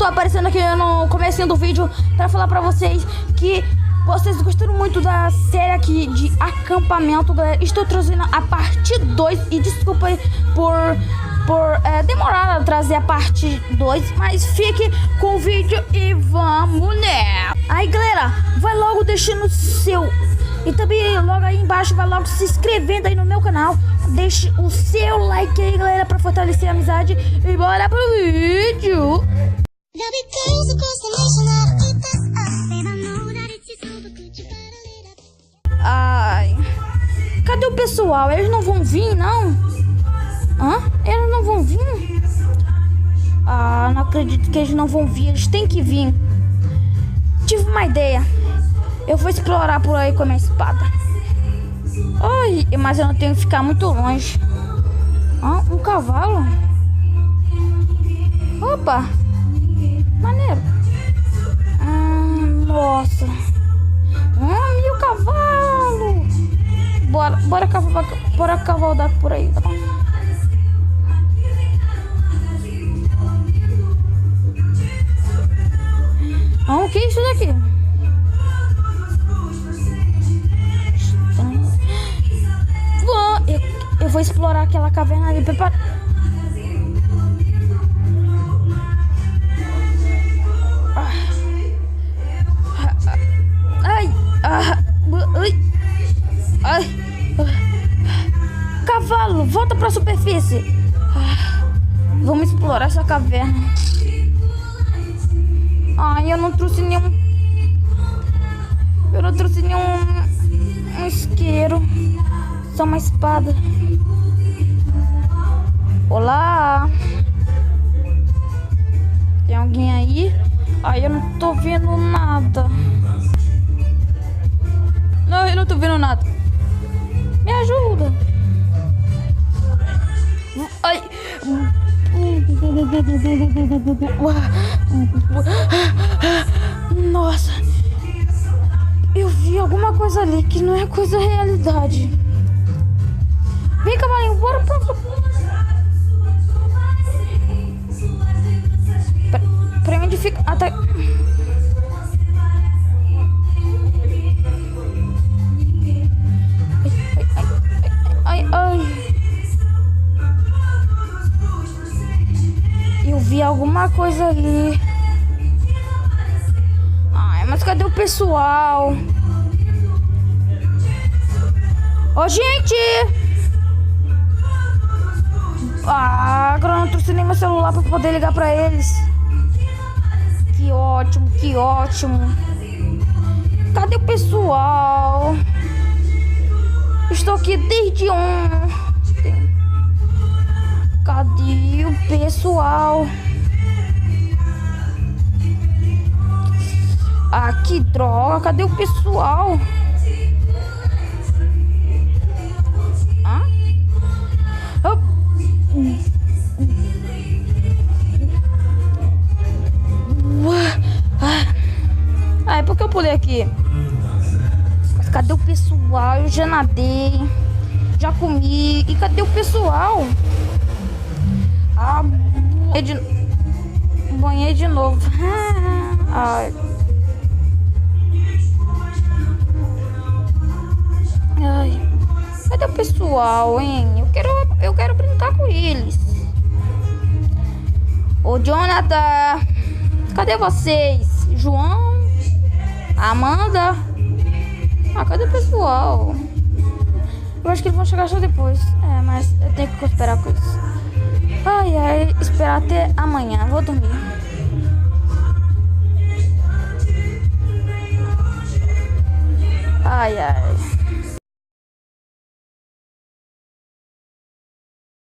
tô aparecendo aqui no comecinho do vídeo pra falar pra vocês que vocês gostaram muito da série aqui de acampamento, galera. Estou trazendo a parte 2 e desculpa aí por demorar a trazer a parte 2, mas fique com o vídeo e vamos né. Aí, galera, vai logo deixando o seu e também logo aí embaixo vai logo se inscrevendo aí no meu canal. Deixe o seu like aí, galera, pra fortalecer a amizade e bora pro vídeo. Ai, cadê o pessoal? Eles não vão vir, não? Hã? Eles não vão vir? Ah, não acredito que eles não vão vir. Eles têm que vir. Tive uma ideia. Eu vou explorar por aí com a minha espada. Ai, mas eu não tenho que ficar muito longe. Ah, um cavalo. Opa, maneiro. Nossa. Meu cavalo. Bora cavalgar por aí, tá bom? O que é isso daqui? Eu vou explorar aquela caverna ali. Cavalo, volta pra superfície. Vamos explorar essa caverna. Ai, eu não trouxe nenhum isqueiro. Só uma espada. Olá. Tem alguém aí? Ai, eu não tô vendo nada. Não, eu não tô vendo nada. Me ajuda. Ai. Nossa. Eu vi alguma coisa ali que não é coisa realidade. Vem, cavalinho, bora pra... Pra onde fica... Até... Ai. Eu vi alguma coisa ali. Ai, mas cadê o pessoal? Ô, gente! Agora eu não trouxe nem meu celular pra poder ligar pra eles. Que ótimo, que ótimo. Cadê o pessoal? Estou aqui desde ontem. Cadê o pessoal? Ah, que droga. Cadê o pessoal? É porque eu pulei aqui. Mas cadê o pessoal? Eu já nadei, já comi. E cadê o pessoal? Banhei de novo. Ai. Cadê o pessoal, hein? Eu quero brincar com eles. Ô, Jonathan, cadê vocês? João? Amanda? Cadê o pessoal? Eu acho que eles vão chegar só depois. Mas eu tenho que esperar com isso. Ai, esperar até amanhã. Vou dormir. Ai.